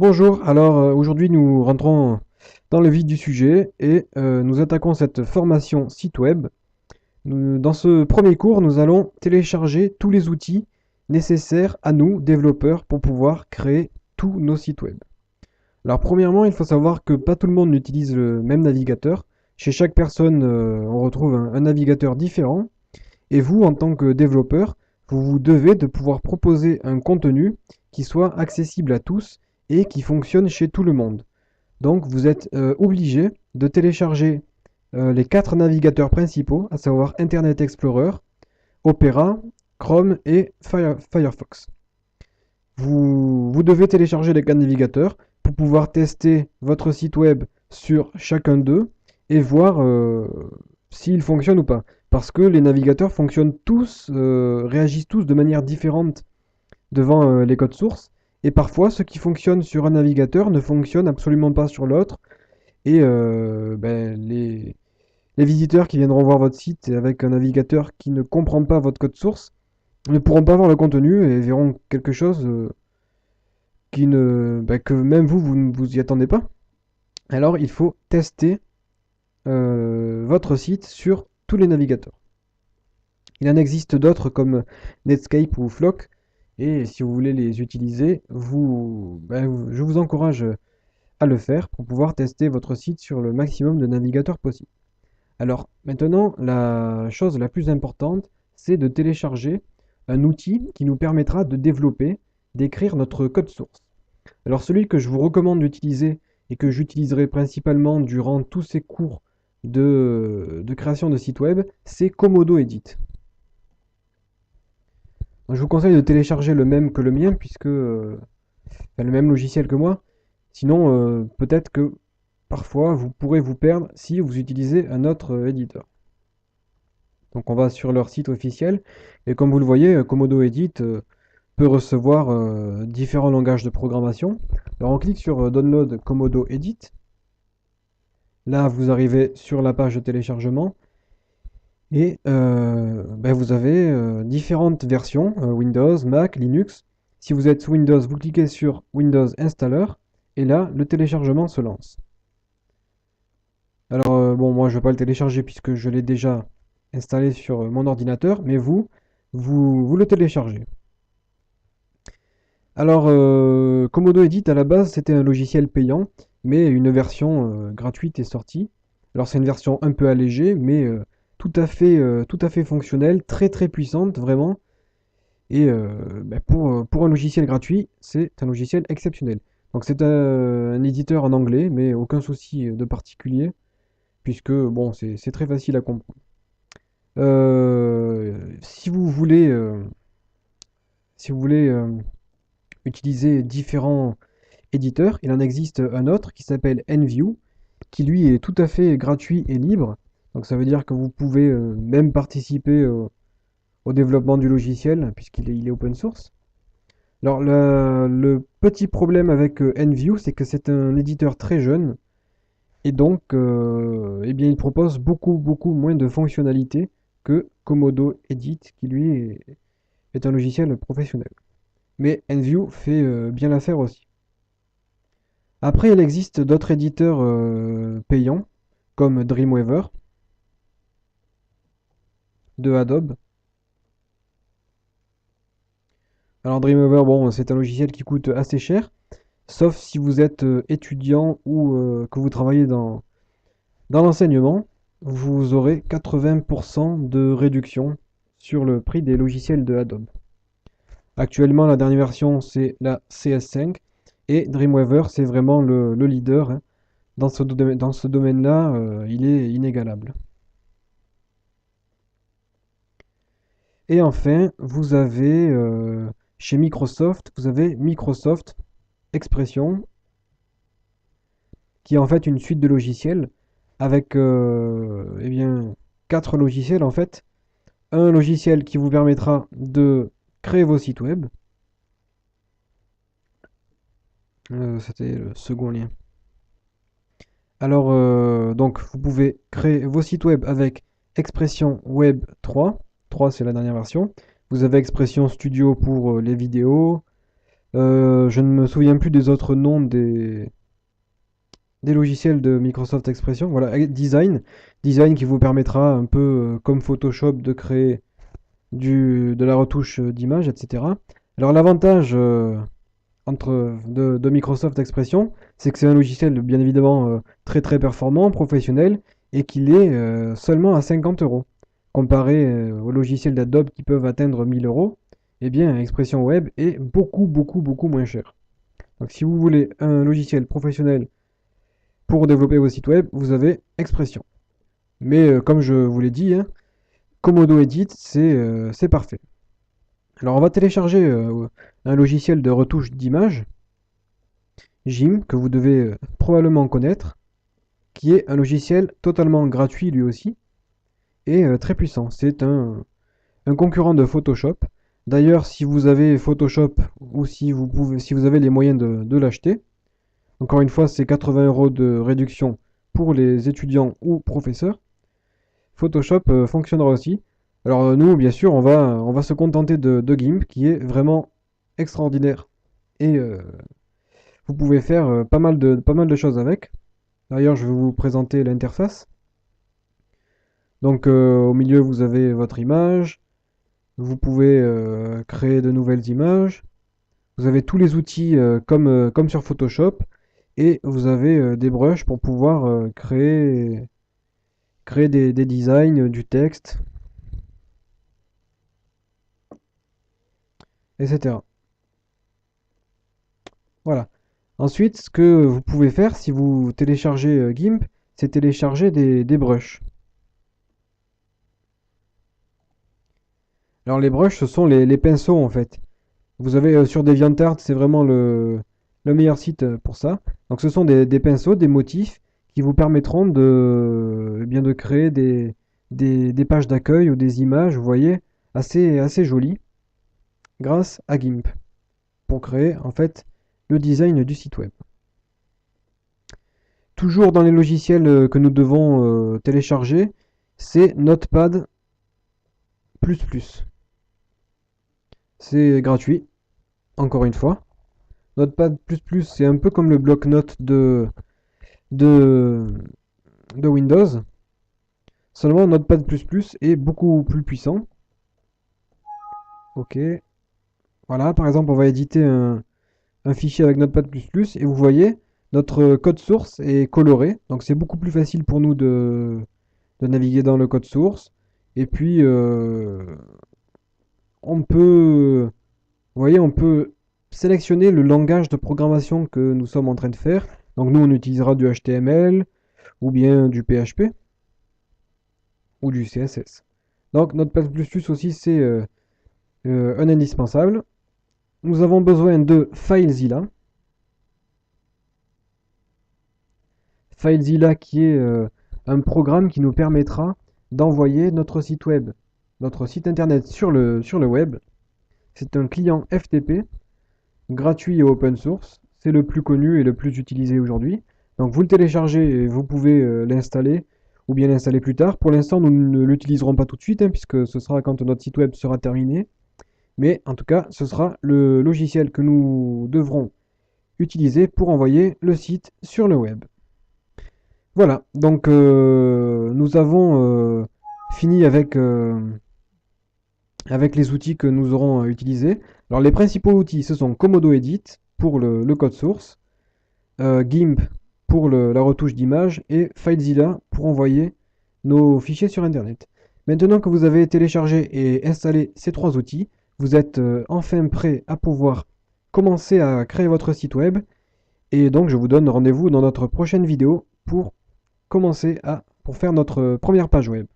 Bonjour, alors aujourd'hui nous rentrons dans le vif du sujet et nous attaquons cette formation site web. Dans ce premier cours, nous allons télécharger tous les outils nécessaires à nous, développeurs, pour pouvoir créer tous nos sites web. Alors premièrement, il faut savoir que pas tout le monde utilise le même navigateur. Chez chaque personne, on retrouve un navigateur différent. Et vous, en tant que développeur, vous vous devez de pouvoir proposer un contenu qui soit accessible à tous et qui fonctionne chez tout le monde. Donc vous êtes obligé de télécharger les quatre navigateurs principaux, à savoir Internet Explorer, Opera, Chrome et Firefox. Vous devez télécharger les quatre navigateurs pour pouvoir tester votre site web sur chacun d'eux et voir s'il fonctionne ou pas. Parce que les navigateurs fonctionnent tous, réagissent tous de manière différente devant les codes sources. Et parfois, ce qui fonctionne sur un navigateur ne fonctionne absolument pas sur l'autre. Et les visiteurs qui viendront voir votre site avec un navigateur qui ne comprend pas votre code source ne pourront pas voir le contenu et verront quelque chose que même vous ne vous y attendez pas. Alors, il faut tester votre site sur tous les navigateurs. Il en existe d'autres comme Netscape ou Flock. Et si vous voulez les utiliser, je vous encourage à le faire pour pouvoir tester votre site sur le maximum de navigateurs possible. Alors maintenant, la chose la plus importante, c'est de télécharger un outil qui nous permettra de développer, d'écrire notre code source. Alors celui que je vous recommande d'utiliser et que j'utiliserai principalement durant tous ces cours de création de site web, c'est Komodo Edit. Donc, je vous conseille de télécharger le même que le mien, puisque le même logiciel que moi. Sinon, peut-être que parfois vous pourrez vous perdre si vous utilisez un autre éditeur. Donc on va sur leur site officiel et comme vous le voyez, Komodo Edit peut recevoir différents langages de programmation. Alors on clique sur Download Komodo Edit. Là, vous arrivez sur la page de téléchargement et vous avez différentes versions, Windows, Mac, Linux. Si vous êtes sous Windows, vous cliquez sur Windows Installer et là, le téléchargement se lance. Alors, bon, moi, je ne vais pas le télécharger puisque je l'ai déjà installé sur mon ordinateur, mais vous le téléchargez. Alors, Komodo Edit, à la base, c'était un logiciel payant, mais une version gratuite est sortie. Alors, c'est une version un peu allégée, mais tout à fait fonctionnelle, très très puissante, vraiment. Et pour un logiciel gratuit, c'est un logiciel exceptionnel. Donc, c'est un éditeur en anglais, mais aucun souci de particulier, puisque bon, c'est très facile à comprendre. Si vous voulez, si vous voulez utiliser différents éditeurs, il en existe un autre qui s'appelle NView, qui lui est tout à fait gratuit et libre. Donc ça veut dire que vous pouvez même participer au développement du logiciel, il est open source. Alors le petit problème avec NView, c'est que c'est un éditeur très jeune, et donc eh bien, il propose beaucoup moins de fonctionnalités que Komodo Edit, qui lui est un logiciel professionnel. Mais NView fait bien l'affaire aussi. Après, il existe d'autres éditeurs payants, comme Dreamweaver de Adobe. Alors Dreamweaver, bon, c'est un logiciel qui coûte assez cher, sauf si vous êtes étudiant ou que vous travaillez dans l'enseignement, vous aurez 80% de réduction sur le prix des logiciels de Adobe. Actuellement, la dernière version, c'est la CS5, et Dreamweaver, c'est vraiment le leader, hein. Dans ce domaine-là, il est inégalable. Et enfin, vous avez chez Microsoft, vous avez Microsoft Expression, qui est en fait une suite de logiciels avec eh bien, quatre logiciels en fait. Un logiciel qui vous permettra de créer vos sites web. C'était le second lien. Alors, donc, vous pouvez créer vos sites web avec Expression Web 3. 3, c'est la dernière version. Vous avez Expression Studio pour les vidéos, Je ne me souviens plus des autres noms des logiciels de Microsoft Expression. Voilà, Design qui vous permettra un peu comme Photoshop de créer de la retouche d'image, etc. Alors l'avantage de Microsoft Expression, c'est que c'est un logiciel bien évidemment très très performant, professionnel, et qu'il est seulement à 50 euros. Comparé aux logiciels d'Adobe qui peuvent atteindre 1000 euros, eh bien Expression Web est beaucoup beaucoup beaucoup moins cher. Donc si vous voulez un logiciel professionnel pour développer vos sites web, vous avez Expression. Mais comme je vous l'ai dit, hein, Komodo Edit, c'est parfait. Alors on va télécharger un logiciel de retouche d'image, GIMP, que vous devez probablement connaître, qui est un logiciel totalement gratuit lui aussi, et très puissant. C'est un concurrent de Photoshop. D'ailleurs, si vous avez Photoshop ou si vous avez les moyens de l'acheter, encore une fois, c'est 80 euros de réduction pour les étudiants ou professeurs. Photoshop fonctionnera aussi. Alors nous, bien sûr, on va se contenter de GIMP, qui est vraiment extraordinaire. Et vous pouvez faire pas mal de choses avec. D'ailleurs, je vais vous présenter l'interface. Donc au milieu, vous avez votre image. Vous pouvez créer de nouvelles images. Vous avez tous les outils comme sur Photoshop. Et vous avez des brushes pour pouvoir créer des designs, du texte, etc. Voilà. Ensuite, ce que vous pouvez faire si vous téléchargez GIMP, c'est télécharger des brushes. Alors les brushes, ce sont les pinceaux en fait. Vous avez sur DeviantArt, c'est vraiment le meilleur site pour ça. Donc ce sont des pinceaux, des motifs qui vous permettront eh bien, de créer des pages d'accueil ou des images, vous voyez, assez jolies grâce à GIMP pour créer en fait le design du site web. Toujours dans les logiciels que nous devons télécharger, c'est Notepad++. C'est gratuit, encore une fois. Notepad++, c'est un peu comme le bloc-notes de, de Windows. Seulement, Notepad++ est beaucoup plus puissant. Ok. Voilà, par exemple, on va éditer un fichier avec Notepad++ et vous voyez, notre code source est coloré. Donc, c'est beaucoup plus facile pour nous de naviguer dans le code source. Et puis, on peut, vous voyez, on peut sélectionner le langage de programmation que nous sommes en train de faire. Donc nous, on utilisera du HTML ou bien du PHP ou du CSS. Donc Notepad++ aussi, c'est un indispensable. Nous avons besoin de FileZilla. FileZilla qui est un programme qui nous permettra d'envoyer notre site web, notre site internet sur le web. C'est un client FTP gratuit et open source. C'est le plus connu et le plus utilisé aujourd'hui. Donc vous le téléchargez et vous pouvez l'installer ou bien l'installer plus tard. Pour l'instant, nous ne l'utiliserons pas tout de suite hein, puisque ce sera quand notre site web sera terminé. Mais en tout cas, ce sera le logiciel que nous devrons utiliser pour envoyer le site sur le web. Voilà, donc nous avons fini avec les outils que nous aurons utilisés. Alors les principaux outils, ce sont Komodo Edit pour le code source, GIMP pour la retouche d'image et FileZilla pour envoyer nos fichiers sur Internet. Maintenant que vous avez téléchargé et installé ces trois outils, vous êtes enfin prêt à pouvoir commencer à créer votre site web. Et donc je vous donne rendez-vous dans notre prochaine vidéo pour commencer pour faire notre première page web.